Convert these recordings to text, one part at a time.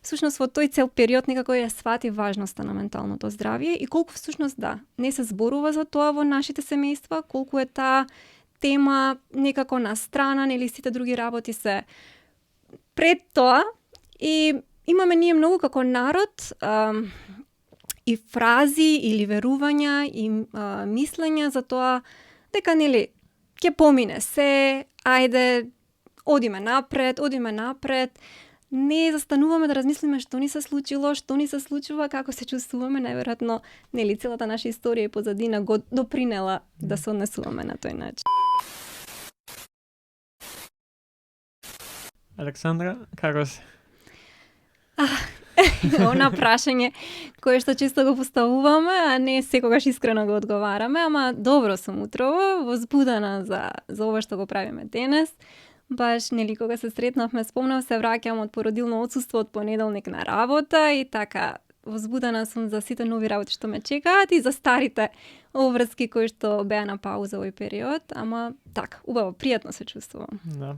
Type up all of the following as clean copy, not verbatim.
всушност во тој цел период некако ја свати важноста на менталното здравје и колку всушност не се зборува за тоа во нашите семејства, колку е таа тема некако на страна, нели сите други работи се пред тоа и имаме ние многу како народ и фрази или верувања и мислења за тоа дека нели ќе помине се, ајде одиме напред. Не застануваме да размислиме што ни се случило, што ни се случува, како се чувствуваме, најверојатно нели целата наша историја и позадина го допринела да се однесуваме на тој начин. Александра, како си? Она прашање кое што често го поставуваме, а не секогаш искрено го одговараме, ама добро сум утрово, возбудена за ова што го правиме денес. Баш, нели, кога се сретнавме, спомнав се, враќам од породилно отсуство од понеделник на работа и така, возбудена сум за сите нови работи што ме чекаат и за старите обврски кои што беа на пауза овој период, ама така, убаво, пријатно се чувствувам. Да.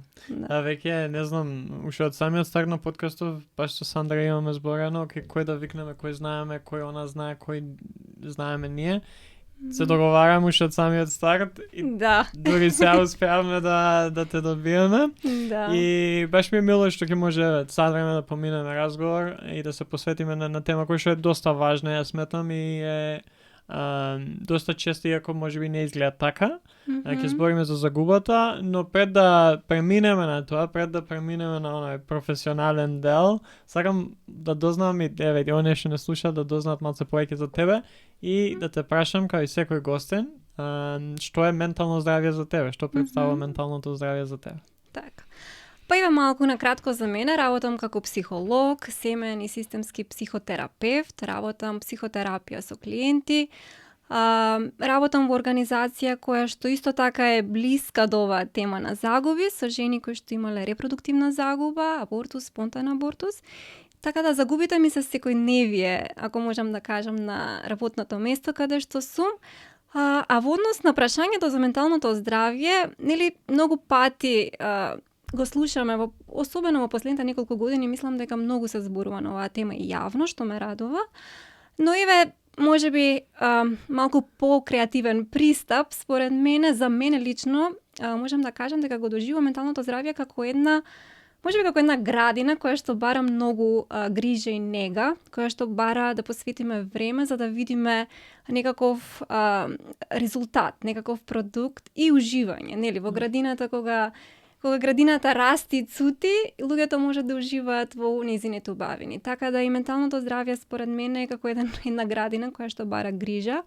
Веќе, не знам, уште од самиот старт на подкастов, баш со Сандра имаме зборено, кој да викнеме, кој знаеме, кој она знае, кој знаеме ние. Се договарам уште од самиот старт и дури сега успеавме да те добиеме. И баш ми е мило што ќе може сад време да поминеме разговор и да се посветиме на тема која што е доста важна, ја сметам, и е доста често, иако можеби не изгледа така. Ќе збориме за загубата, но пред да преминеме на тоа, пред да преминеме на оној професионален дел, сакам да дознам и оние што не слушаат да дознаат малце повеќе за тебе и да те прашам, кај секој гостен, што е ментално здравје за тебе, што представува менталното здравје за тебе? Така. Па има малку накратко за мене, работам како психолог, семеен и системски психотерапевт, работам психотерапија со клиенти, работам во организација која што исто така е блиска до оваа тема на загуби, со жени кои што имале репродуктивна загуба, абортус, спонтан абортус. Така да загубите ми се секојдневие, ако можам да кажам, на работното место каде што сум. А во однос на прашањето за менталното здравје, нели многу пати го слушаме, особено во последните неколку години, мислам дека многу се зборува на оваа тема и јавно, што ме радува. Но еве, можеби малку по-креативен пристап, според мене, за мене лично, можам да кажам дека го доживувам менталното здравје како една градина која што бара многу грижа и нега, која што бара да посветиме време за да видиме некаков резултат, некаков продукт и уживање. Нели, во градината кога градината расти и цути, луѓето може да уживаат во незините убавини. Така да и менталното здравје според мене е како една градина која што бара грижа.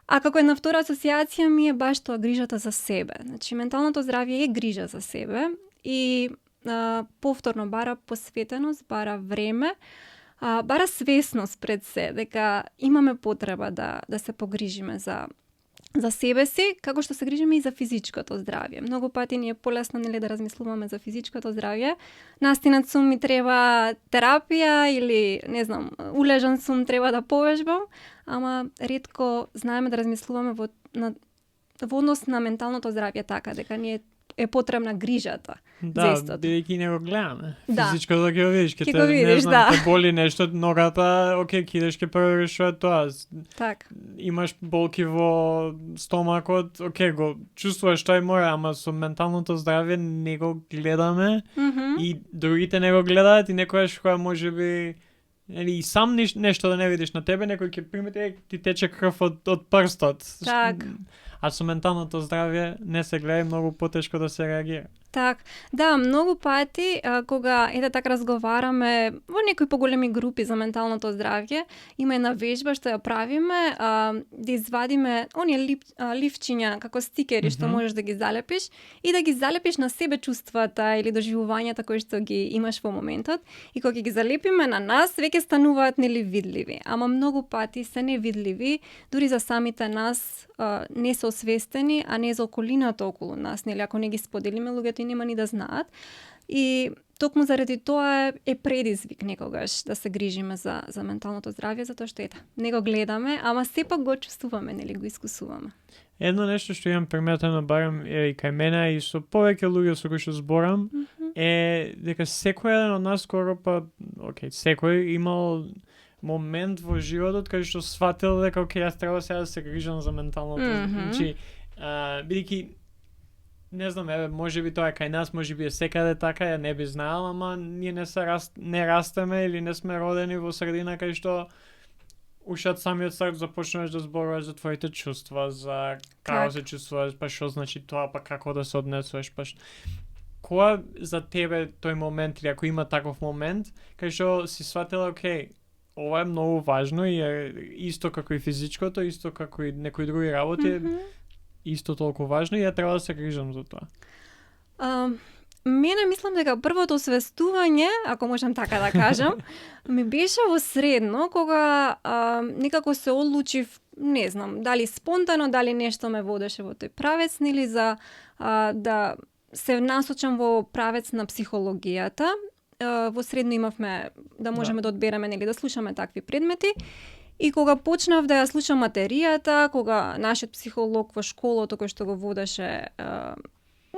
А како една втора асоциација ми е баш тоа грижата за себе. Значи, менталното здравје е грижа за себе и повторно бара посветеност, бара време, бара свесност пред се, дека имаме потреба да се погрижиме за себе си, како што се грижиме и за физичкото здравје. Многу пати ни е полесно нели да размислуваме за физичкото здравје. Настинат сум ми треба терапија или не знам, улежан сум треба да повежбам, ама ретко знаеме да размислуваме во однос на менталното здравје така, дека ни е потребна грижата за истото. Да, бидејќи не го гледаме. Физичко да ќе го видиш, ќе те, не знам, те боли нешто, ногата, окей, ќе идеш ќе провериш што е тоа. Так. Имаш болки во стомакот, окей, го чувствуваш што е море, ама со менталното здравје не го гледаме и другите не го гледаат и некојаш кога можеби и сам нешто да не видиш на тебе, некој ќе примети ти тече крв од прстот. Так. А со менталното здравје не се гледа, многу потешко да се реагира. Так, да, многу пати кога така разговараме во некои поголеми групи за менталното здравје, има една вежба што ја правиме, да извадиме оние ливчиња како стикери што можеш да ги залепиш и да ги залепиш на себе чувствата или доживувањата кои што ги имаш во моментот и кога ги залепиме на нас, веќе стануваат нели видливи, ама многу пати се невидливи, дури за самите нас не се освестени, а не за околината околу нас, нели ако не ги споделиме, луѓето и нема ни да знаат. И токму заради тоа е предизвик некогаш да се грижиме за менталното здравје, затоа што не го гледаме, ама сепак го чувствуваме, нели го искусуваме. Едно нешто што имам приметено барем и кај мене и со повеќе луѓе со кои што зборам, е дека секој еден од нас скоро секој имал момент во животот кај што сватил дека јас треба сега да се грижам за менталното. Значи, бидејќи не знам, можеби тоа е кај нас, можеби е секаде така, ја не би знаел, ама ние не растеме или не сме родени во средина кај што уште од самиот старт започнуваш да зборуваш за твоите чувства, за како се чувствуваш, па што значи тоа, па како да се однесуваш, па која за тебе тој момент, или ако има таков момент, кај што си сватила, ова е многу важно и е исто како и физичкото, исто како и некои други работи, исто толку важно и ја треба да се грижам за тоа. Мене мислам дека првото освестување, ако можам така да кажам, ми беше во средно, кога некако се одлучив, не знам, дали спонтано, дали нешто ме водеше во тој правец, или за да се насочам во правец на психологијата. Во средно имавме да можеме да одбереме или да слушаме такви предмети. И кога почнав да ја слушам материјата, кога нашиот психолог во школото кој што го водеше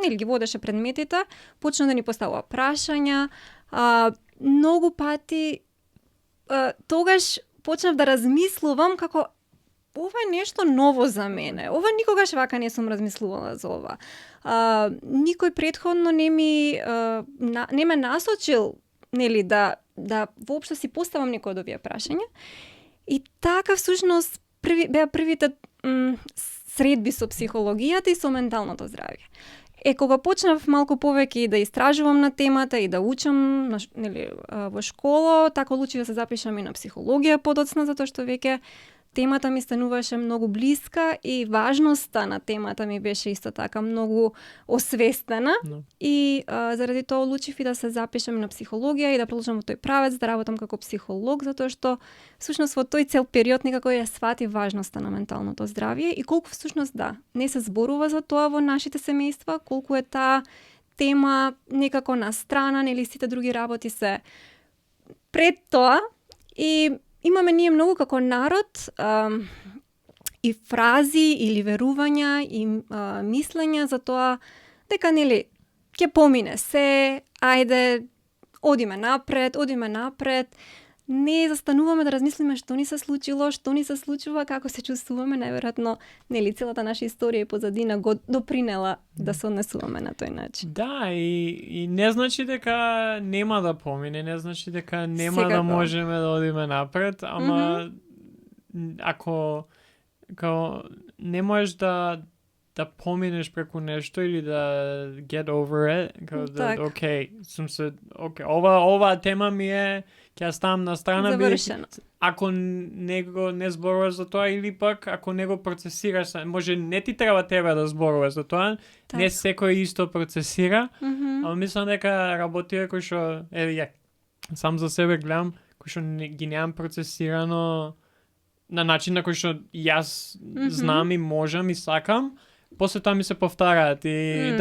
или ги водеше предметите, почна да ни поставува прашања. Многу пати тогаш почнав да размислувам како ова е нешто ново за мене. Ова никогаш вака не сум размислувала за ова. Никој претходно не ме насочил, нели, да воопшто си поставам некој од овие прашања. И така всушност беа првите средби со психологијата и со менталното здравје. Кога почнав малку повеќе да истражувам на темата и да учам во школа, така одлучив да се запишам и на психологија подоцна, затоа што веќе темата ми стануваше многу блиска и важноста на темата ми беше исто така многу освестена. И заради тоа одлучив и да се запишам на психологија и да продолжам во тој правец, да работам како психолог, затоа што всушност во тој цел период некако ја свати важноста на менталното здравје и колку всушност не се зборува за тоа во нашите семејства, колку е таа тема некако на страна, нели сите други работи се пред тоа. И имаме ние многу како народ и фрази или верувања и мислења за тоа дека нели ќе помине се, ајде одиме напред. Не застануваме да размислиме што ни се случило, што ни се случува, како се чувствуваме, најверојатно нели целата наша историја и позадина го допринела да се однесуваме на тој начин. Да, и не значи дека нема да помине, не значи дека нема да можеме да одиме напред, ама ако не можеш да поминеш преку нешто или да get over it, ова тема ми е, ќе ставам на страна, ако него не зборуваш за тоа или пак ако него процесираш, може не ти треба тебе да зборуваш за тоа, не секој исто процесира, ама мислам дека работи кој што сам за себе гледам, кој што ги немам процесирано на начин на кој што јас знам и можам и сакам, после тоа ми се повтараат и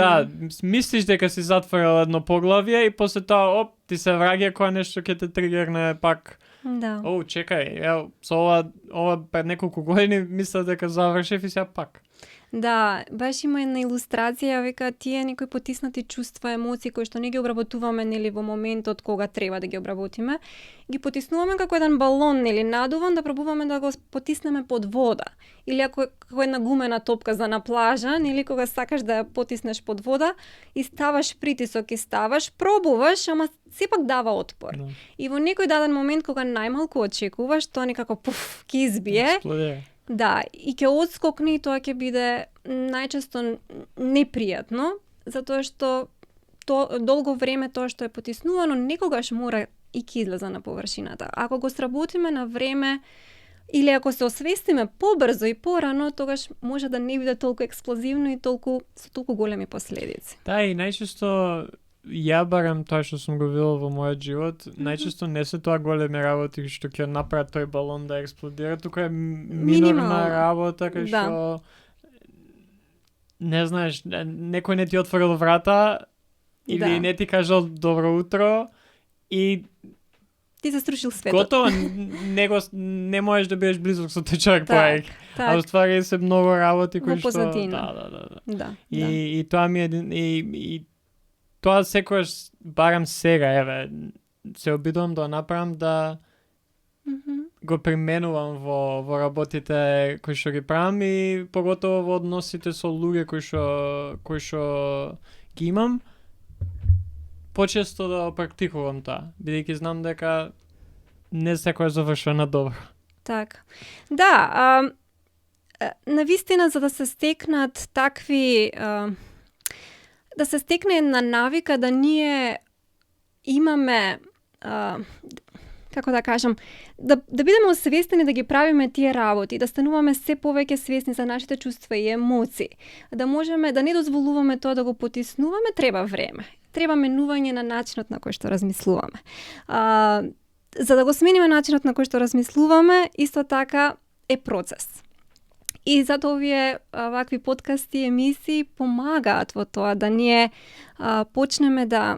мислиш дека си затворил едно поглавје и после тоа ти се враќа кога нешто ќе те тригерне пак. Чекај, со ова пред неколку години мислев дека завршив и сега пак. Да, баш има една илустрација, века тие некои потиснати чувства, емоции кои што не ги обработуваме нели во моментот кога треба да ги обработиме, ги потиснуваме како еден балон нели надуван да пробуваме да го потиснеме под вода. Или како една гумена топка за на плажа, нели кога сакаш да ја потиснеш под вода и ставаш притисок и пробуваш, ама сепак дава отпор. И во некој даден момент кога најмалку очекуваш, тоа некако ќе избие. Експлодира. Да, и ќе одскокне и тоа ќе биде најчесто непријатно, затоа што долго време тоа што е потиснувано некогаш мора и ќе излезе на површината. Ако го сработиме на време или ако се освестиме побрзо и порано, тогаш може да не биде толку експлозивно и со толку големи последици. Да, и најчесто ја барам тоа што сум го видел во мојот живот, најчесто не се тоа големи работи што ќе направат тој балон да експлодира, тука е минорна работа кај што не знаеш, некој не ти отворил врата или не ти кажал добро утро и ти се струшил светот. Готово, не можеш да бидеш близок со тој човек повеќе. А уствари се многу работи кои што Да. И тоа ми е и тоа секогаш барам сега, еве, се обидувам да направам да го применувам во работите кои што ги правам и поготово во односите со луѓе кои што ги имам. Почесто да практикувам тоа, бидејќи знам дека не секој завршува на добро. Така. Да, навистина за да се стекнат такви да се стекне една навика да ние имаме како да кажам, да бидеме освестени да ги правиме тие работи, да стануваме се повеќе свесни за нашите чувства и емоции, да можеме да не дозволуваме тоа да го потиснуваме, треба време. Треба менување на начинот на кој што размислуваме. За да го смениме начинот на кој што размислуваме, исто така е процес. И затоа овие вакви подкасти, емисии помагаат во тоа да ние почнеме да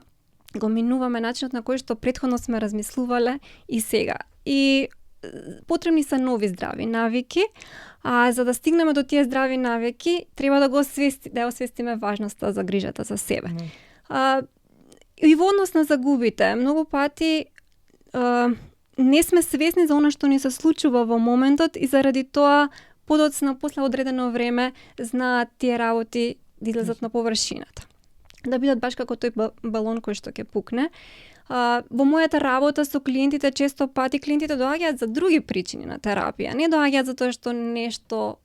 го минуваме начинот на кој што претходно сме размислувале и сега. И потребни се нови здрави навики, а за да стигнеме до тие здрави навики, треба да да освестиме важноста за грижата за себе. И во однос на загубите, многу пати не сме свесни за она што ни се случува во моментот и заради тоа подоцна после одредено време знаат тие работи да излезат на површината. Да бидат баш како тој балон кој што ќе пукне. Во мојата работа со клиентите, често пати клиентите доаѓаат за други причини на терапија. Не доаѓаат затоа што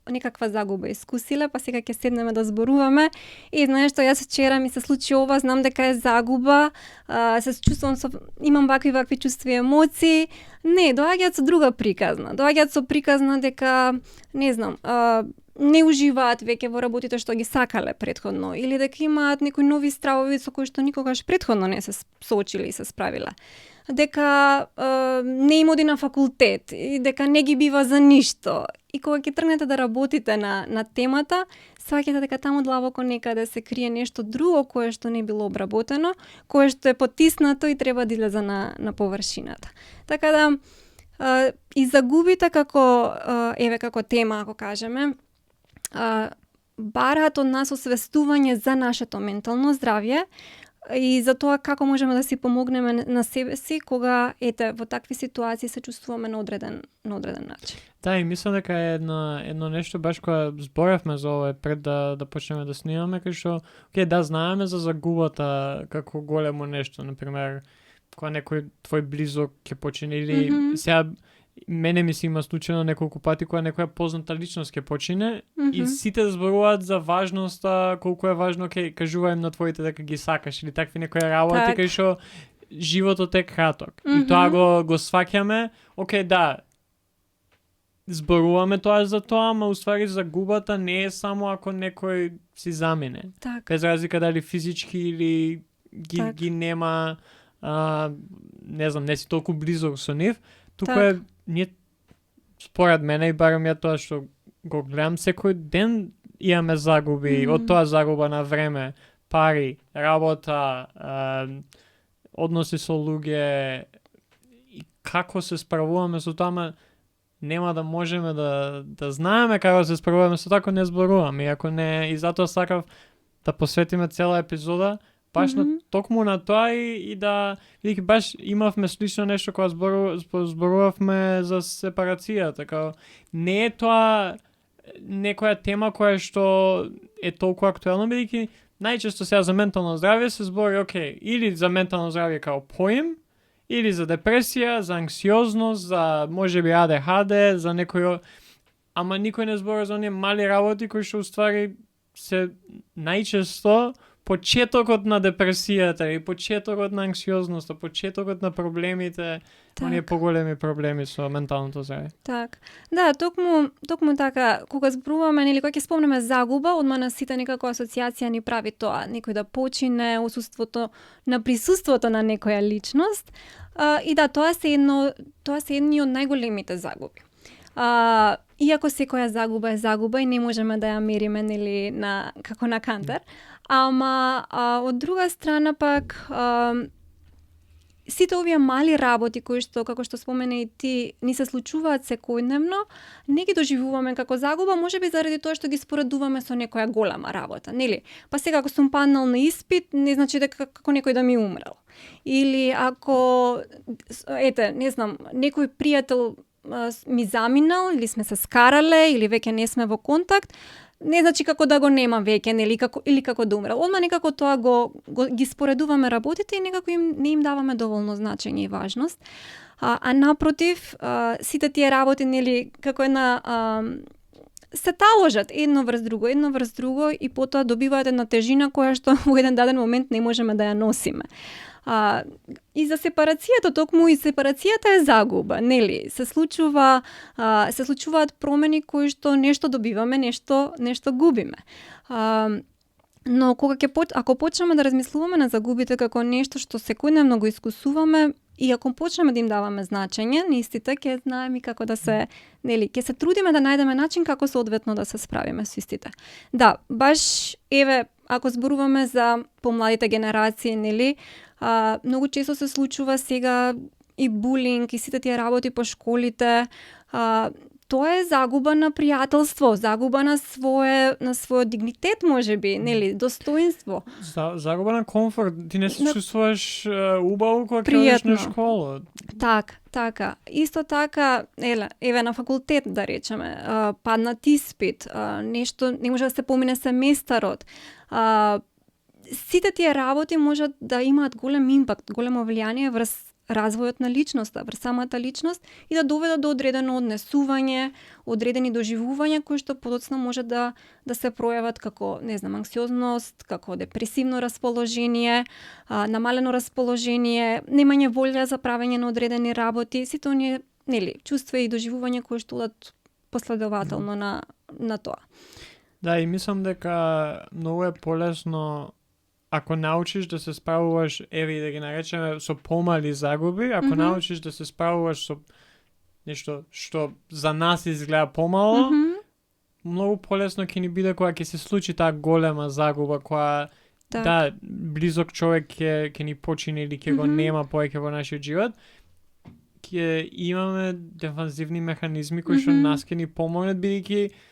некаква загуба искусиле, па сега ќе седнеме да зборуваме и знаеш што, јас вчера ми се случи ова, знам дека е загуба, се чувствувам имам вакви чувства и емоции. Не, доаѓаат со друга приказна. Доаѓаат со приказна дека, не знам, не уживаат веќе во работите што ги сакале претходно или дека имаат некои нови стравови со кои што никогаш претходно не се соочиле и се справиле. Дека не им оди на факултет и дека не ги бива за ништо. И кога ќе тргнете да работите на темата, сваќате дека таму длабоко некаде се крие нешто друго кое што не било обработено, кое што е потиснато и треба да излезе на површината. Така да и загубите како тема, ако кажеме, бараат од нас освестување за нашето ментално здравје и за тоа како можеме да си помогнеме на себе си кога во такви ситуации се чувствуваме на одреден начин. Да, и мислам дека е едно нешто баш кога зборевме за ова пред да почнеме да снимаме, кај што да знаеме за загубата како големо нешто, например, кога некој твој близок ќе почине или сега мене ми се има случајно неколку пати кога некоја позната личност ќе почине и сите зборуваат за важноста, колку е важно ќе кажуваат на твоите дека ги сакаш или такви некои работи кај што животот е краток. И тоа го сваќаме, да, зборуваме тоа за тоа, ама уствари загубата не е само ако некој си замине. Без разлика дали физички или ги нема, не знам, не си толку близок со нив, туку е ние, според мене и барем ја тоа што го гледам, секој ден имаме загуби, од тоа загуба на време, пари, работа, односи со луѓе и како се справуваме со тоа, нема да можеме да знаеме како се справуваме со тоа, ако не зборуваме, и затоа сакав да посветиме цела епизода баш на токму на тоа и да бидејќи баш имавме слично нешто кога зборувавме за сепарација, така не е тоа некоја тема која што е толку актуелна, бидејќи најчесто сега за ментално здравје се збори или за ментално здравје као поим, или за депресија, за анксиозност, за можеби ADHD, за некој, ама никој не збори за оние мали работи кои што уствари се најчесто почетокот на депресијата и почетокот на анксиозноста, почетокот на проблемите, оние поголеми проблеми со менталното здравје. Так. Да, токму така, кога зборуваме или кога ќе спомнеме загуба, одма на сите некако асоциација ни прави тоа, некој да почине, отсуството на присуството на некоја личност. И да, тоа се едни од најголемите загуби. Иако секоја загуба е загуба и не можеме да ја мериме како на кантар, ама од друга страна пак сите овие мали работи кои што, како што спомена и ти, ни се случуваат секојдневно, не ги доживуваме како загуба, можеби заради тоа што ги споредуваме со некоја голема работа, нели? Па сега ако сум паднал на испит, не значи дека како некој да ми умрел. Или ако, не знам, некој пријател ми заминал, или сме се скарале, или веќе не сме во контакт, не значи како да го нема веќе, нели, или како да умрел. Одма некако тоа ги споредуваме работите и некако не им даваме доволно значење и важност. А напротив, сите тие работи, нели, како се таложат едно врз друго и потоа добиваат една тежина која што во еден даден момент не можеме да ја носиме. И за сепарацијата, токму и сепарацијата е загуба, нели? Се случуваат промени кои што нешто добиваме, нешто губиме. Но ако почнеме да размислуваме на загубите како нешто што секојдневно го искусуваме и ако почнеме да им даваме значење, наистина ќе знаеме како да се, нели, ќе се трудиме да најдеме начин како соодветно да се справиме со истите. Да, баш ако зборуваме за помладите генерации, нели, многу често се случува сега и булинг и сите тие работи по школите. Тоа е загуба на пријателство, загуба на својот дигнитет, можеби, нели, достоинство. Загуба на комфорт. Ти не се чувствуваш убаво кога ќе на школа. Така. Исто така, на факултет, да речеме, паднат испит, нешто не може да се помине семестарот. Сите тие работи можат да имаат голем импакт, големо влијание врз развојот на личноста, врз самата личност и да доведат до одредено однесување, одредени доживувања кои што подоцна може да се пројават како, не знам, анксиозност, како депресивно расположение, намалено расположение, немање волја за правење на одредени работи, сите оние, нели, чувства и доживувања кои што одат последователно на тоа. Да, и мислам дека многу е полесно ако научиш да се справуваш, да ги наречеме, со помали загуби, ако научиш да се справуваш со нешто што за нас изгледа помало, многу полесно ќе ни биде кога ќе се случи таа голема загуба, која близок човек ќе ни почине или ќе го нема повеќе во нашиот живот, ќе имаме дефанзивни механизми кои што нас ќе ни помогнат, бидејќи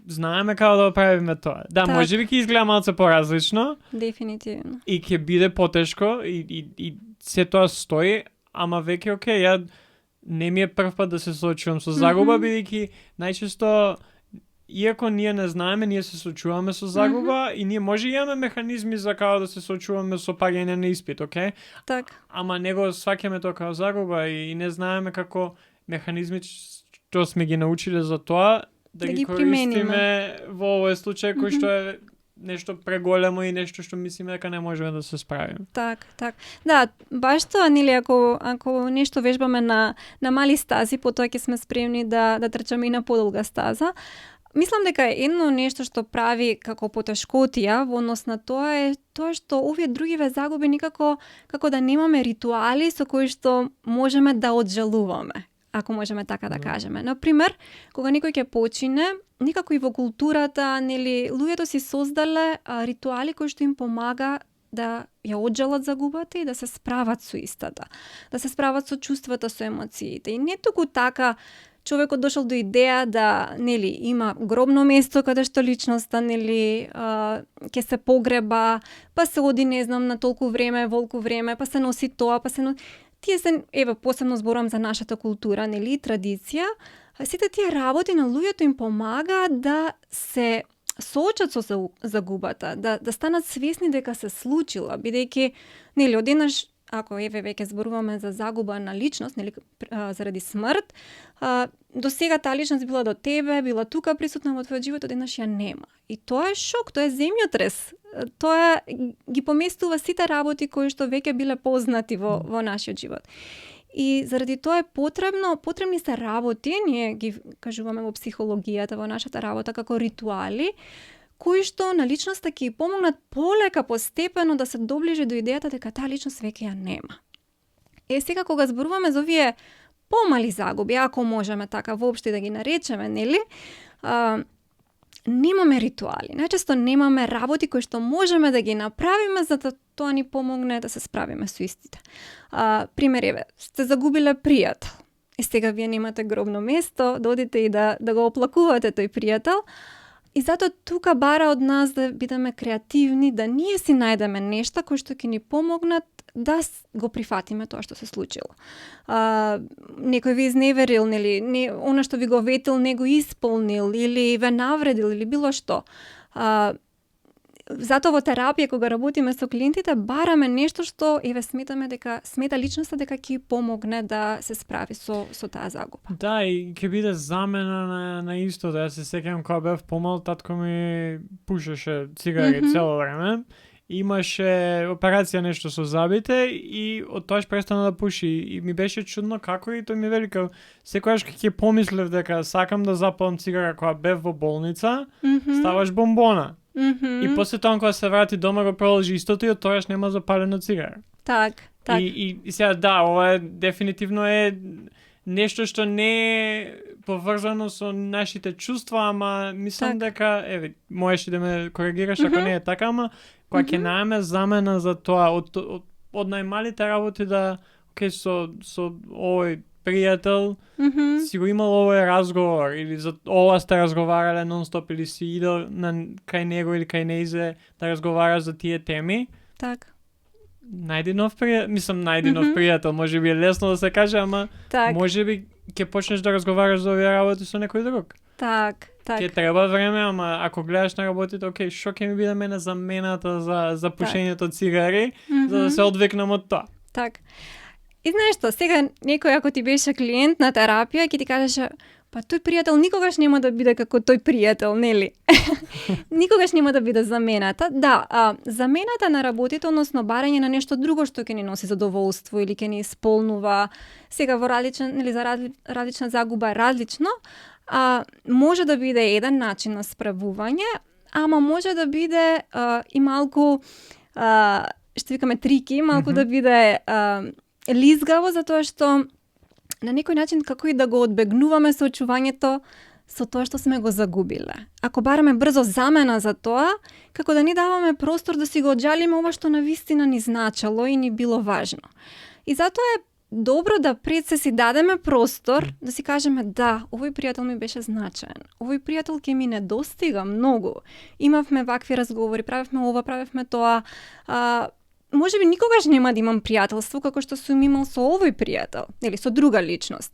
знаеме како да правиме тоа. Да, можеби ќе изгледа малце поразлично. Дефинитивно. И ќе биде потешко и се тоа стои, ама веќе ја не ми е прв пат да се соочувам со загуба, бидејќи најчесто иако ние не знаеме, ние се соочуваме со загуба и ние може имаме механизми за како да се соочуваме со паѓање на испит, Так. Ама не го сваќаме тоа како загуба и не знаеме како механизми што сме ги научиле за тоа да ги користиме во овој случај кој што е нешто преголемо и нешто што мислиме дека не можеме да се справиме. Так. Да, баш тоа, нели, ако нешто вежбаме на мали стази, потоа ќе сме спремни да трчаме и на подолга стаза. Мислам дека едно нешто што прави како потешкотија во однос на тоа е тоа што овие другиве загуби никако како да немаме ритуали со кои што можеме да оджалуваме, ако можеме така да кажеме. Например, кога некој ќе почине, никако и во културата, нели, луѓето си создале ритуали кои што им помага да ја оджалат загубата и да се справат со истата, да се справат со чувствата, со емоциите. И не туку така човекот дошол до идеја да, нели, има гробно место каде што личноста, нели, ќе се погреба, па се оди, не знам, на толку време, волку време, па се носи тоа, па се носи... Тие се, посебно зборам за нашата култура, нели, традиција, сите тие работи на луѓето им помага да се соочат со загубата, да станат свесни дека се случила, бидејќи, нели, одеднаш, ако веќе зборуваме за загуба на личност, нели, заради смрт, до сега таа личност била до тебе, била тука присутна во твојот живот, одеднаш ја нема. И тоа е шок, тоа е земјотрес. Тоа ги поместува сите работи кои што веќе биле познати во нашиот живот. И заради тоа е потребни се работи, ние ги кажуваме во психологијата, во нашата работа како ритуали, кои што на личноста ќе помогнат полека, постепено да се доближи до идејата дека таа личност веќе ја нема. Сега кога зборуваме за овие помали загуби, ако можеме така воопшто да ги наречеме, нели? немаме ритуали. Најчесто немаме работи кои што можеме да ги направиме за да тоа ни помогне да се справиме со истите. Пример, еве, сте загубиле пријател. И сега вие немате гробно место, да одите и да го оплакувате тој пријател. И затоа тука бара од нас да бидеме креативни, да ние си најдеме нешта кои што ќе ни помогнат да го прифатиме тоа што се случило. Некој ви изневерил, нели, она што ви го ветил не го исполнил или ве навредил или било што. Затоа во терапија кога работиме со клиентите бараме нешто што сметаме дека личноста дека ќе помогне да се справи со таа загуба. Да, и ќе биде замена на истото. Јас се сеќавам кога бев помал, татко ми пушеше цигари цело време. Имаше операција нешто со зъбите и од тоаш престана да пуши и ми беше чудно како и тој ми вели како секогаш кога ќе помислев дека сакам да запалам цигара кога бев во болница, ставаш бомбона. И после тоа кога се врати дома го продолжи истото и од тоаш нема запалена цигара. Так. И сега да, ова дефинитивно е нешто што не е поврзано со нашите чувства, ама мислам дека можеш да ме коригираш ако не е така, ама кога ќе најме замена за тоа од најмалите работи да со овој пријател си го имал овој разговор или за ова сте разговарале нон-стоп или си идел кај него или кај нејзе да разговараш за тие теми. Так. Најди нов пријател, може би е лесно да се каже, ама може би ќе почнеш да разговараш за овие работи со некој друг. Так. Ќе треба време, ама ако гледаш на работите, што ќе ми биде мене замената за пушењето цигари, за да се одвикнам од тоа. Так. И знаеш што, сега некој ако ти беше клиент на терапија, ќе ти кажеше, па тој пријател никогаш нема да биде како тој пријател, нели? Никогаш нема да биде замената. Да, замената на работите, односно барање на нешто друго што ќе ни носи задоволство или ќе ни исполнува, сега во различна загуба различно, може да биде еден начин на справување, ама може да биде и малку, што викаме трики, малку да биде лизгаво, затоа што на некој начин како и да го одбегнуваме соочувањето со тоа што сме го загубиле. Ако бараме брзо замена за тоа, како да ни даваме простор да си го оджалиме ова што навистина ни значело и ни било важно. И затоа е добро да пред се си дадеме простор, да си кажеме да, овој пријател ми беше значаен. Овој пријател ќе ми недостига многу. Имавме вакви разговори, правевме ова, правевме тоа. Може би никогаш нема да имам пријателство како што сум имал со овој пријател, или со друга личност.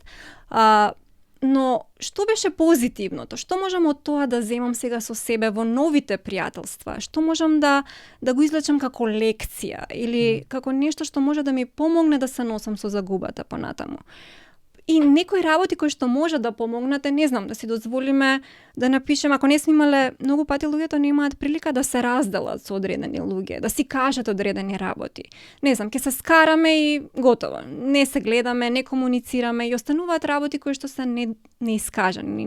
Но што беше позитивното? Што можам од тоа да земам сега со себе во новите пријателства? Што можам да го извлечам како лекција или како нешто што може да ми помогне да се носам со загубата понатаму? И некои работи кои што може да помогнате, не знам, да си дозволиме да напишеме, ако не сме имале, многу пати луѓето немаат прилика да се разделат со одредени луѓе, да си кажат одредени работи. Не знам, ќе се скараме и готово. Не се гледаме, не комуницираме и остануваат работи кои што се неискажани,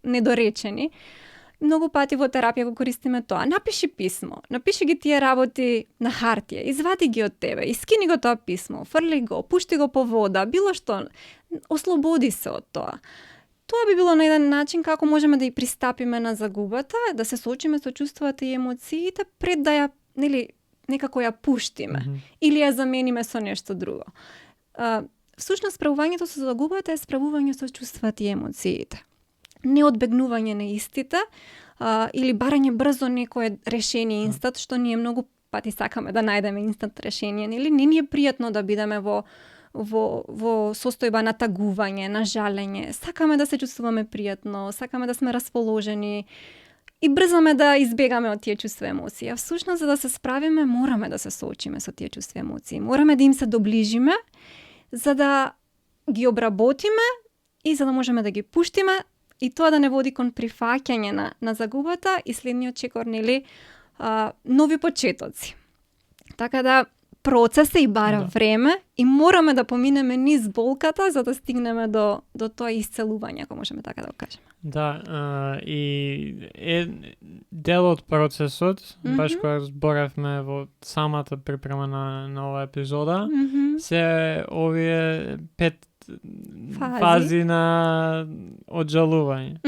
недоречени. Многу пати во терапија го користиме тоа. Напиши писмо, напиши ги тие работи на хартија, извади ги од тебе, искини го тоа писмо, фрли го, пушти го по вода, било што, ослободи се од тоа. Тоа би било на еден начин како можеме да ја пристапиме на загубата, да се соочиме со чувствата и емоциите пред да ја, некако ја пуштиме или ја замениме со нешто друго. Всушност, справувањето со загубата е справување со чувствата и емоциите. Не одбегнување на истите или барање брзо некое решение инстант, што ние многу пати сакаме да најдеме инстант решение, или не ни е пријатно да бидеме во состојба на тагување, на жалење. Сакаме да се чувствуваме пријатно, сакаме да сме расположени и брзаме да избегаме од тие чувства и емоции. А всушност, за да се справиме, мораме да се соочиме со тие чувства и емоции. Мораме да им се доближиме, за да ги обработиме и за да можеме да ги пуштиме, и тоа да не води кон прифаќање на загубата и следниот чекор, нови почетоци. Така да процес и бара време и мораме да поминеме низ болката за да стигнеме до тоа исцелување, ако можеме така да го кажеме. Да, и дел од процесот, баш кога зборевме во самата припрема на оваа епизода, се овие 5 фази на оджалување.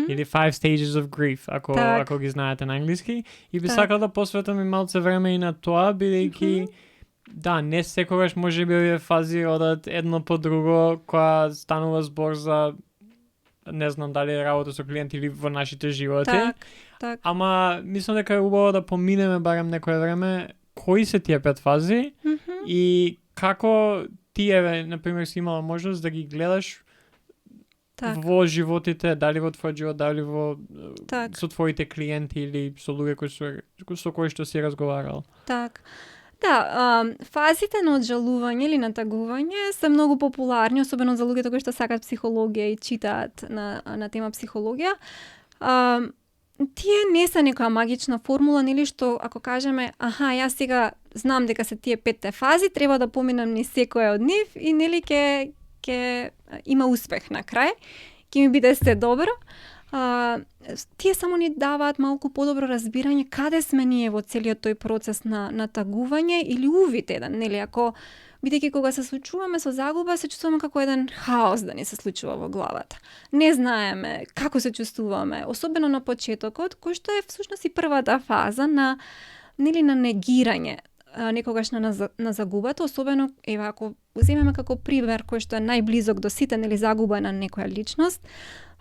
Или 5 stages of grief, ако ги знаете на англиски. И би сакал да посветам и малце време и на тоа, бидејќи да, не секогаш може би овие фази одат едно по друго, кога станува збор за не знам дали е работа со клиенти или во нашите животи. Так. Ама мислам дека е убаво да поминеме барем некое време кои се тие 5 фази и како тие, например, си имала можност да ги гледаш во животите, дали во твојот живот, дали со твоите клиенти или со луѓе со кои што си разговарал. Так. Да, фазите на оджалување или на тагување се многу популарни, особено за луѓето кои што сакаат психологија и читаат на тема психологија. Тие не се некоја магична формула, нели, што ако кажеме, јас сега знам дека се тие 5 фази, треба да поминам низ секоја од нив и нели ќе има успех на крај, ќе ми биде се добро. Тие само ни даваат малку подобро разбирање каде сме ние во целиот тој процес на тагување или увид еден, нели, ако бидејќи кога се случуваме со загуба, се чувствуваме како еден хаос да ни се случува во главата. Не знаеме како се чувствуваме, особено на почетокот, кој што е всушност и првата фаза на негирање некогаш на загубата, особено ако земеме како пример кој што е најблизок до сите, нели, загуба на некоја личност.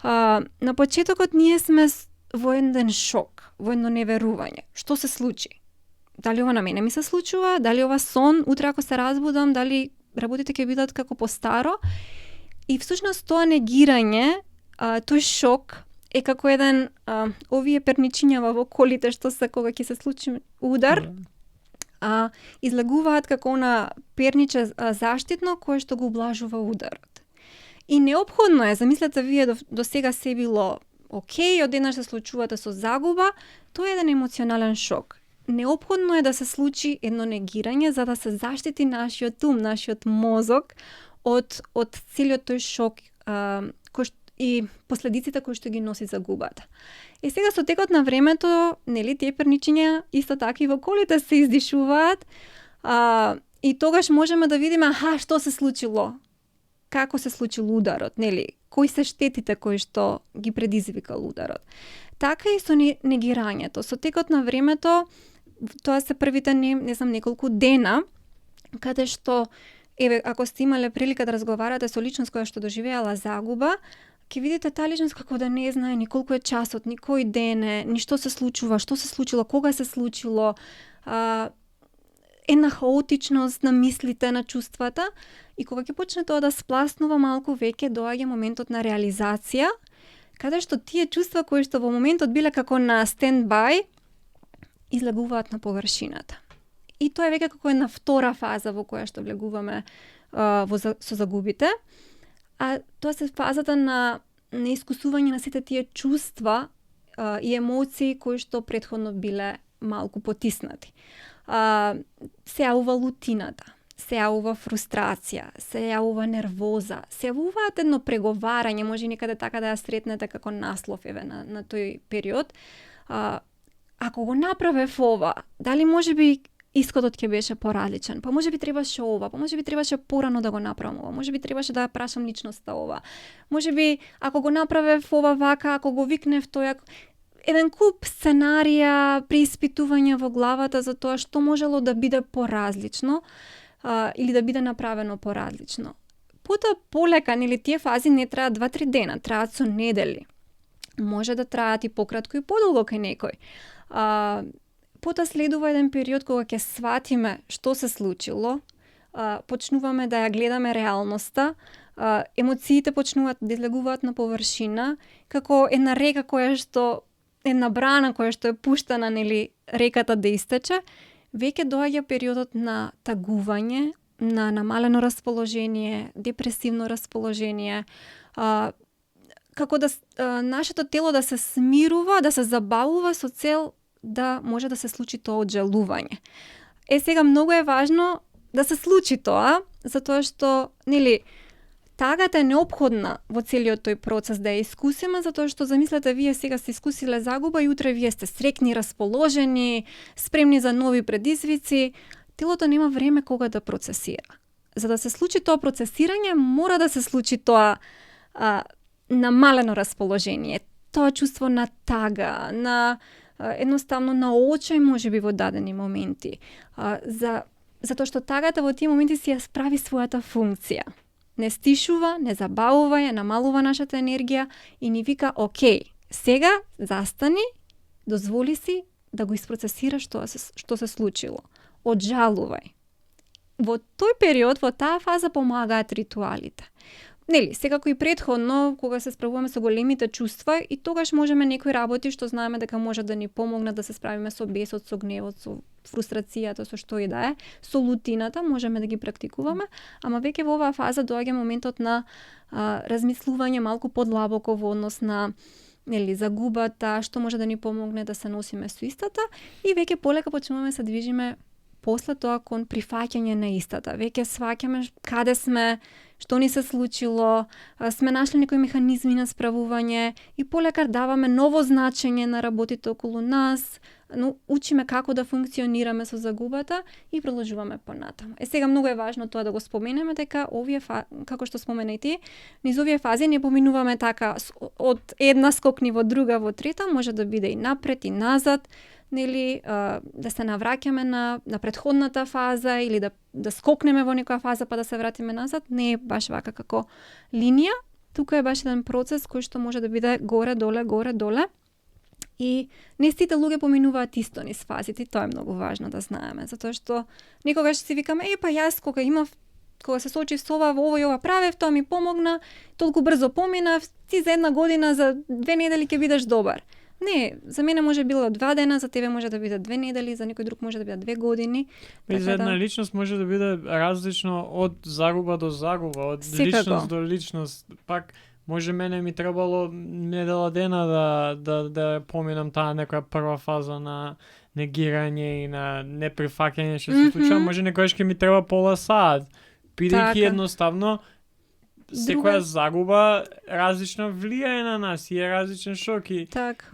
На почетокот ние сме во еден шок, во едно неверување. Што се случи? Дали ова на мене ми се случува? Дали ова сон? Утре ако се разбудам, дали работите ќе бидат како постаро? И всушност тоа негирање, тој шок е како еден овие перничињава во колите што се кога ќе се случи удар. Излегуваат како она перниче заштитно кое што го облажува ударот. И неопходно е, замислете вие до сега се било окей, одеднаш се случувате со загуба, тоа е еден емоционален шок. Неопходно е да се случи едно негирање за да се заштити нашиот ум, нашиот мозок од целиот тој шок и последиците кои што ги носи загубата. И сега со текот на времето, нели, тие перничиња исто така и во колите се издишуваат, и тогаш можеме да видиме што се случило. Како се случил ударот, нели? Кои се штетите кои што ги предизвикал ударот. Така и со негирањето. Со текот на времето, тоа се првите неколку дена, каде што, ако сте имале прилика да разговарате со личност која што доживеала загуба, ќе видите таа личност како да не знае ни колку е часот, ни кој ден е, ни што се случува, што се случило, кога се случило, една хаотичност на мислите, на чувствата. И кога ќе почне тоа да спласнува малку, веќе доаѓа моментот на реализација, каде што тие чувства кои што во моментот биле како на стендбај, излегуваат на површината. И тоа е веќе како една втора фаза во која што влегуваме со загубите. Тоа се фазата на искусување на сите тие чувства и емоции кои што претходно биле малку потиснати. Се јавува лутината, се јавува фрустрација, се јавува нервоза, се јавуваат едно преговарање, може некаде така да ја сретнете како наслов на тој период. Ако го направев ова, дали може би исходот ќе беше поразличен, па може би требаше ова, па може би требаше порано да го направам ова, може би требаше да ја прашам личноста ова, може би ако го направев ова вака, ако го викнев тој, еден куп сценарија, преиспитувања во главата за тоа што можело да биде поразлично или да биде направено поразлично. Потоа полека, нели, тие фази не траат 2-3 дена, траат со недели. Може да траат и пократко и подолго кај некој. Потоа следува еден период кога ќе сватиме што се случило, почнуваме да ја гледаме реалноста, емоциите почнуваат да излегуваат на површина, како една река која што една брана која што е пуштана, нели, реката да истече, веќе доаѓа периодот на тагување, на намалено расположение, депресивно расположение, како да нашето тело да се смирува, да се забавува со цел да може да се случи тоа оджалување. Сега многу е важно да се случи тоа, затоа што, нели, тагата е неопходна во целиот тој процес да ја искусиме, затоа што замислете вие сега сте искусиле загуба и утре вие сте среќни, расположени, спремни за нови предизвици, телото нема време кога да процесира. за да се случи тоа процесирање, мора да се случи тоа намалено расположение, тоа чувство на тага, на едноставно на очај можеби во дадени моменти. Затоа што тагата во тие моменти си ја справи својата функција. Не стишува, не забавува ја, намалува нашата енергија и ни вика, окей, сега застани, дозволи си да го isprocesираш што се случило. Оджалувај. Во тој период, во таа фаза помагаат ритуалите. Нели, секако и претходно, кога се справуваме со големите чувства, и тогаш можеме некои работи што знаеме дека може да ни помогнат да се справиме со бесот, со гневот, со фрустрацијата, со што и да е, со лутината, можеме да ги практикуваме, ама веќе во оваа фаза доаѓа моментот на размислување малку подлабоко во однос на загубата, што може да ни помогне да се носиме со истата, и веќе полека почнуваме се движиме после тоа кон прифаќање на истата. Веќе сваќаме каде сме, што ни се случило, сме нашли некои механизми на справување и полека даваме ново значење на работите околу нас, но учиме како да функционираме со загубата и продолжуваме понатаму. Сега многу е важно тоа да го споменеме дека овие како што спомена и ти, низ овие фази не поминуваме така од една скокни во друга во трета, може да биде и напред и назад, нели, да се навраќаме на претходната фаза или да скокнеме во некоја фаза па да се вратиме назад, не е баш вака како линија. Тука е баш еден процес кој што може да биде горе-доле, горе-доле. И не сите луѓе поминуваат исто низ фазите, тоа е многу важно да знаеме, затоа што некогаш си викаме, па јас кога се соочив со ова, во ова и ова правев, тоа ми помогна, толку брзо поминав, ти за една година, за 2 недели ќе бидеш добар. Не, за мене може било 2 дена, за тебе може да биде 2 недели, за некој друг може да биде 2 години. И за една личност може да биде различно од загуба до загуба, од личност до личност. Пак може мене ми требало недела дена да поминам таа некоја прва фаза на негирање и на неприфаќање што се случува, може некојаш ќе ми треба пола сат, бидејќи едноставно секоја загуба различно влијае на нас и е различен шок и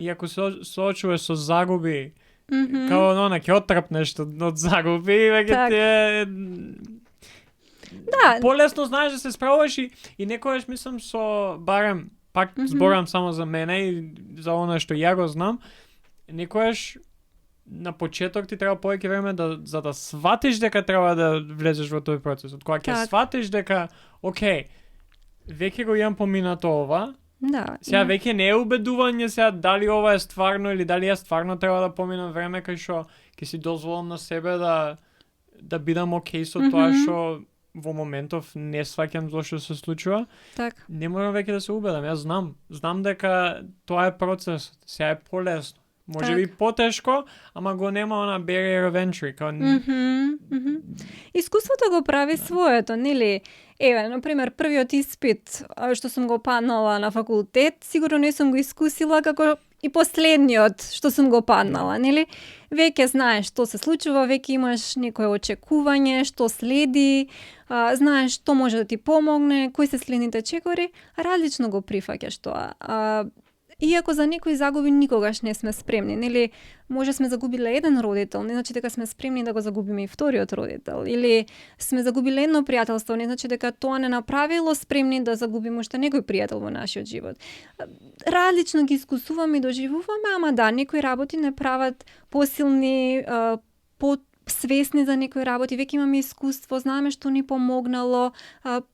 ако се соочуваш со загуби, као ќе оттрпнеш од загуби, веќе ти полесно знаеш да се справуваш и некојаш мислам со барем пак зборам само за мене и за она што ја го знам, некојаш на почеток ти треба повеќе време за да сватиш дека треба да влезеш во тој процес. Од кога ќе сватиш дека окей, веќе го имам поминато ова. Да. Сега веќе не е убедување сега дали ова е стварно или дали ја стварно треба да поминам време кај што ќе си дозволам на себе да бидам окей со тоа што во моментов не сваќам зошто се случува. Так. Не морам веќе да се убедам. Јас знам дека тоа е процес. Сега е полесно. Може би потешко, ама го нема она barrier of entry. Искуството го прави своето, нели? Еве, например, првиот испит што сум го паднала на факултет, сигурно не сум го искусила како и последниот што сум го паднала, нели? Веќе знаеш што се случува, веќе имаш некое очекување, што следи, знаеш што може да ти помогне, кои се следните чекори, различно го прифаќаш тоа. Иако за некои загуби никогаш не сме спремни, нели, може сме загубиле еден родител, не значи дека сме спремни да го загубиме и вториот родител, или сме загубиле едно пријателство, не значи дека тоа не направило спремни да загубиме уште некој пријател во нашиот живот. Различно ги искусуваме и доживуваме, ама да, некои работи не прават посилни, свесни за некои работи, веќе имаме искуство, знаеме што ни помогнало,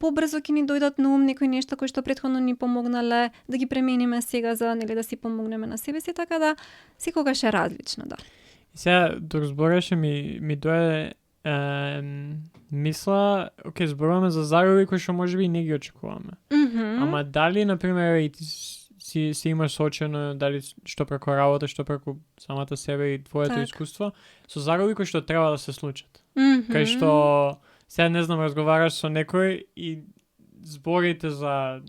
побрзо ќе ни дојдат на ум некои нешта кои што претходно ни помогнале, да ги премениме сега за да си помогнеме на себе си, така да секогаш е различно, да. И сега, док збореше ми дојде мисла, окей, зборуваме за загуби кои што можеби не ги очекуваме. Ама дали, например, и ти си имаш соочено дали што преку работа, што преку самата себе и твоето искуство, со загуби кои што треба да се случат. Кај што, сега не знам, разговараш со некој и зборите за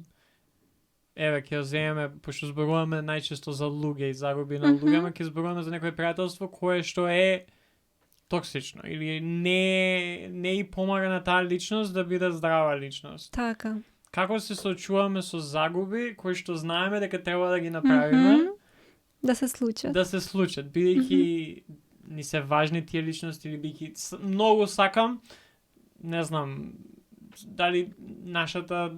ќе земеме, пошто зборуваме најчесто за луѓе и загуби на луѓе, ама ќе зборуваме за некој пријателство кое што е токсично или не и помага на таа личност да биде здрава личност. Така. Како се соочуваме со загуби кои што знаеме дека треба да ги направиме да се случат, бидејќи ни се важни тие личности или бидејќи многу сакам, не знам, дали нашата,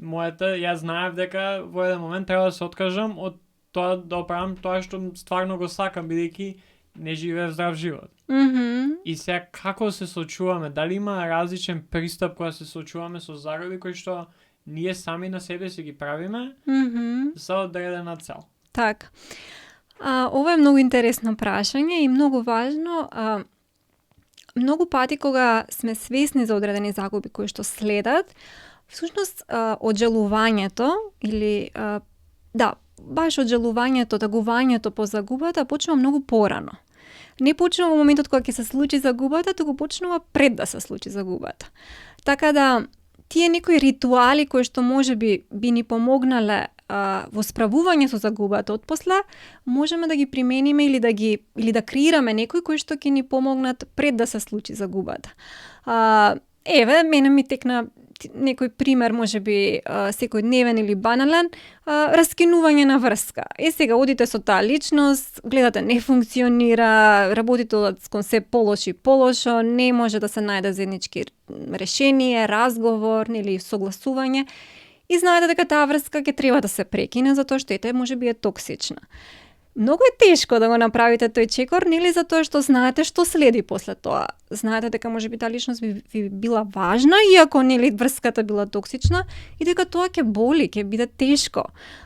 мојата, ја знаев дека во еден момент треба да се откажам од тоа да оправам тоа што стварно го сакам, бидејќи не живеев здрав живот. И сега како се соочуваме, дали има различен пристап кога се соочуваме со загуби кои што ние сами на себе си ги правиме за одредена цел? Так. Ова е многу интересно прашање и многу важно. Многу пати кога сме свесни за одредени загуби кои што следат, всушност оджалувањето или баш оджалувањето, тагувањето по загубата почнува многу порано. Не почнува во моментот кога ќе се случи загубата, туку почнува пред да се случи загубата. Така да тие некои ритуали кои што можеби би ни помогнале во справување со загубата отпосла, можеме да ги примениме или да креираме некои кои што ќе ни помогнат пред да се случи загубата. Мене ми текна некој пример, можеби секојдневен или банален, раскинување на врска. Сега одите со таа личност, гледате не функционира, работите кон се полош и полошо, не може да се најде заеднички решение, разговор или согласување. И знаете дека таа врска ќе треба да се прекине затоа што можеби е токсична. Многу е тешко да го направите тој чекор, нели, затоа што знаете што следи после тоа. Знаете дека можеби таа личност ви била важна, иако нели врската била токсична, и дека тоа ќе боли, ќе биде тешко.